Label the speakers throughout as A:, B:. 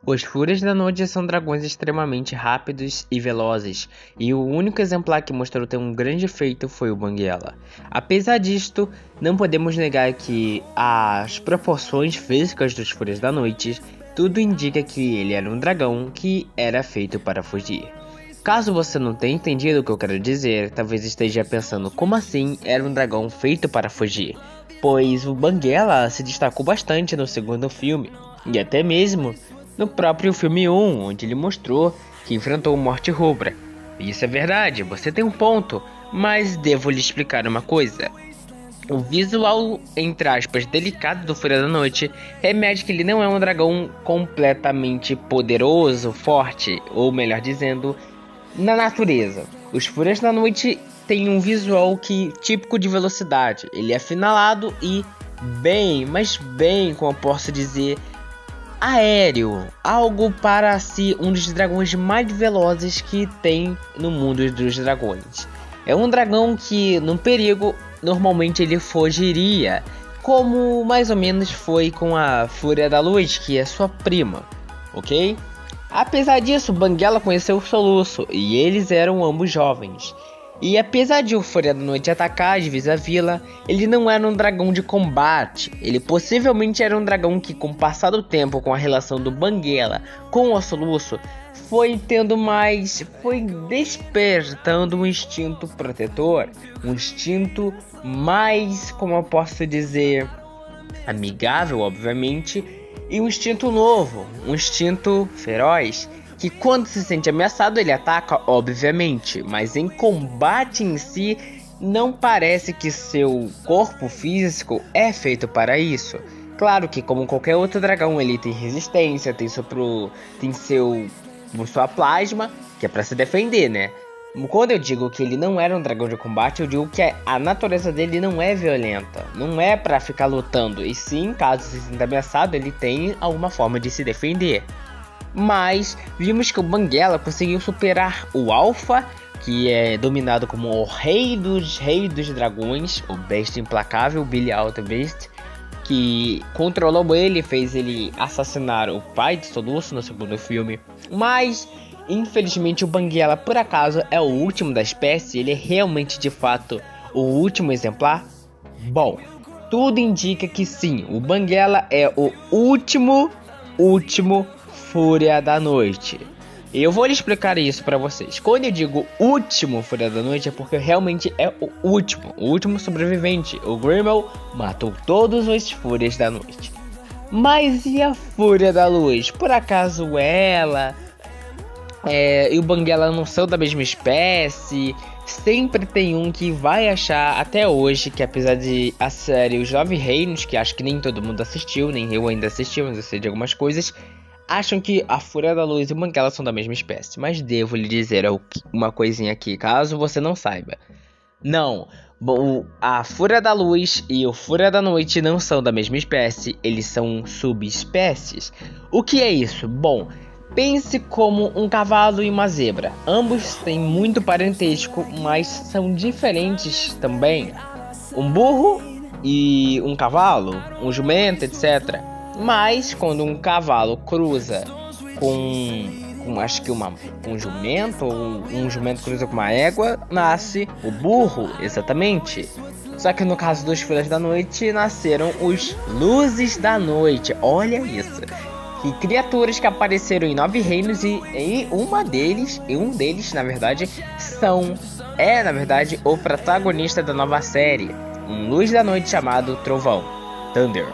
A: Os Fúrias da Noite são dragões extremamente rápidos e velozes, e o único exemplar que mostrou ter um grande efeito foi o Banguela. Apesar disto, não podemos negar que as proporções físicas dos Fúrias da Noite, tudo indica que ele era um dragão que era feito para fugir. Caso você não tenha entendido o que eu quero dizer, talvez esteja pensando como assim era um dragão feito para fugir, pois o Banguela se destacou bastante no segundo filme, e até mesmo no próprio filme 1, onde ele mostrou que enfrentou Morte Rubra. Isso é verdade, você tem um ponto, mas devo lhe explicar uma coisa. O visual, entre aspas, delicado do Fúria da Noite remete que ele não é um dragão completamente poderoso, forte, ou melhor dizendo, na natureza. Os Fúrias da Noite têm um visual típico de velocidade. Ele é afinalado e bem, mas bem, como eu posso dizer, aéreo, algo para si um dos dragões mais velozes que tem no mundo dos dragões. É um dragão que, no perigo, normalmente ele fugiria, como mais ou menos foi com a Fúria da Luz, que é sua prima, ok? Apesar disso, Banguela conheceu o Soluço, e eles eram ambos jovens. E apesar de o Fúria da Noite atacar de vez a vila, ele não era um dragão de combate. Ele possivelmente era um dragão que, com o passar do tempo, com a relação do Banguela com o Soluço, foi despertando um instinto protetor, um instinto mais, como eu posso dizer, amigável, obviamente, e um instinto novo, um instinto feroz, que quando se sente ameaçado ele ataca, obviamente, mas em combate em si não parece que seu corpo físico é feito para isso. Claro que, como qualquer outro dragão, ele tem resistência, tem sua plasma, que é para se defender, né? Quando eu digo que ele não era um dragão de combate, eu digo que a natureza dele não é violenta, não é para ficar lutando, e sim, caso se sinta ameaçado, ele tem alguma forma de se defender. Mas vimos que o Banguela conseguiu superar o Alpha, que é dominado como o rei dos dragões, o Besta Implacável, Billy Alto Beast, que controlou ele e fez ele assassinar o pai de Soluço no segundo filme. Mas, infelizmente, o Banguela, por acaso, é o último da espécie. Ele é realmente, de fato, o último exemplar? Bom, tudo indica que sim, o Banguela é o último Fúria da Noite. E eu vou lhe explicar isso pra vocês. Quando eu digo último Fúria da Noite é porque realmente é o último sobrevivente. O Grimmel matou todos os Fúrias da Noite. Mas e a Fúria da Luz? Por acaso ela e o Banguela não são da mesma espécie? Sempre tem um que vai achar até hoje que, apesar de a série Os Nove Reinos, que acho que nem todo mundo assistiu, nem eu ainda assisti, mas eu sei de algumas coisas, acham que a Fúria da Luz e o Banguela são da mesma espécie. Mas devo lhe dizer uma coisinha aqui, caso você não saiba. Não, a Fúria da Luz e o Fúria da Noite não são da mesma espécie, eles são subespécies. O que é isso? Bom, pense como um cavalo e uma zebra. Ambos têm muito parentesco, mas são diferentes também. Um burro e um cavalo, um jumento, etc. Mas quando um cavalo cruza com acho que um jumento, ou um jumento cruza com uma égua, nasce o burro, exatamente. Só que no caso dos Filhos da Noite, nasceram os Luzes da Noite. Olha isso. E criaturas que apareceram em Nove Reinos e um deles, na verdade, na verdade, o protagonista da nova série, um Luz da Noite chamado Trovão, Thunder.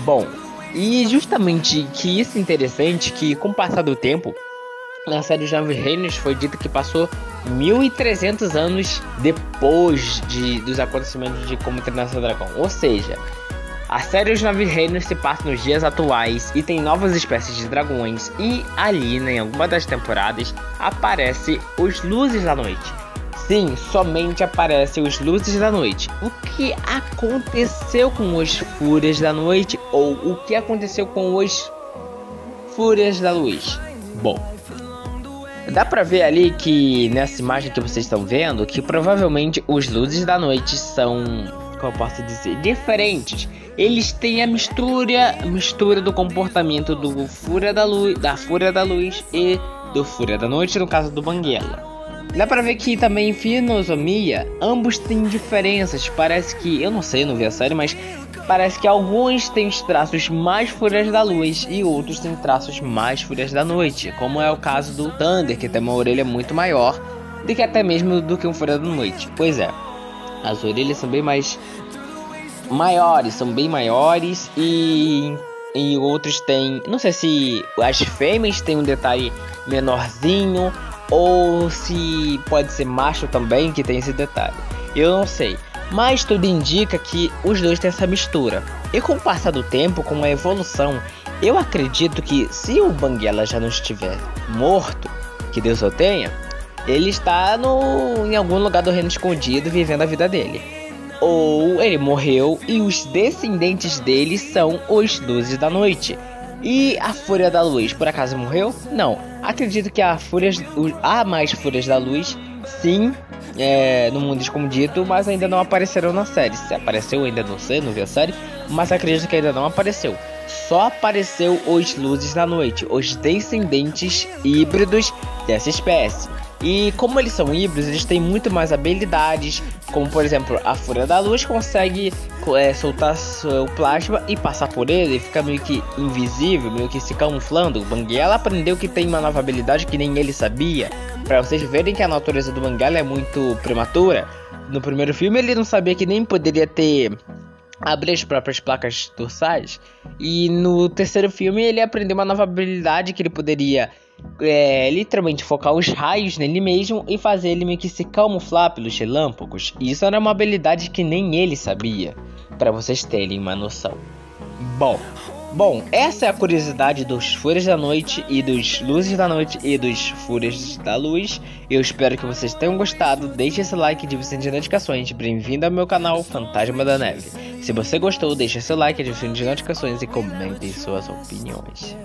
A: Bom, e justamente que isso é interessante, que com o passar do tempo, na série Os Nove Reinos foi dito que passou 1300 anos depois dos acontecimentos de Como Treinar Seu Dragão. Ou seja, a série Os Nove Reinos se passa nos dias atuais e tem novas espécies de dragões, e ali, em alguma das temporadas, aparece os Luzes da Noite. Sim, somente aparecem os Luzes da Noite. O que aconteceu com os Fúrias da Noite, ou o que aconteceu com os Fúrias da Luz? Bom, dá pra ver ali que nessa imagem que vocês estão vendo, que provavelmente os Luzes da Noite são como eu posso dizer, diferentes. Eles têm a mistura do comportamento do Fúria da Luz e do Fúria da Noite, no caso do Banguela. Dá pra ver que também em Filonomia, ambos têm diferenças. Parece que, eu não sei, não vi a série, mas parece que alguns têm os traços mais Fúrias da Luz e outros têm traços mais Fúrias da Noite, como é o caso do Thunder, que tem uma orelha muito maior do que até mesmo do que um Fúria da Noite. Pois é, as orelhas são bem mais maiores e outros têm, não sei se as fêmeas têm um detalhe menorzinho ou se pode ser macho também que tem esse detalhe, eu não sei, mas tudo indica que os dois têm essa mistura. E com o passar do tempo, com a evolução, eu acredito que se o Banguela já não estiver morto, que Deus o tenha, ele está em algum lugar do reino escondido vivendo a vida dele, ou ele morreu e os descendentes dele são os Luzes da Noite. E a Fúria da Luz, por acaso morreu? Não. Acredito que há mais Fúrias da Luz, sim, no mundo escondido, mas ainda não apareceram na série. Se apareceu, ainda não sei, não vi a série, mas acredito que ainda não apareceu. Só apareceu os Luzes da Noite, os descendentes híbridos dessa espécie. E como eles são híbridos, eles têm muito mais habilidades, como por exemplo, a Fúria da Luz consegue soltar seu plasma e passar por ele e fica meio que invisível, meio que se camuflando. O Banguela aprendeu que tem uma nova habilidade que nem ele sabia. Pra vocês verem que a natureza do Banguela é muito prematura. No primeiro filme ele não sabia que nem poderia abrir as próprias placas dorsais. E no terceiro filme ele aprendeu uma nova habilidade que ele poderia literalmente focar os raios nele mesmo e fazer ele meio que se camuflar pelos relâmpagos. E isso era uma habilidade que nem ele sabia, para vocês terem uma noção. Bom, essa é a curiosidade dos Fúrias da Noite e dos Luzes da Noite e dos Fúrias da Luz. Eu espero que vocês tenham gostado. Deixe esse like, ative de notificações. Bem-vindo ao meu canal Fantasma da Neve. Se você gostou, deixe seu like, ative de notificações e comentem suas opiniões.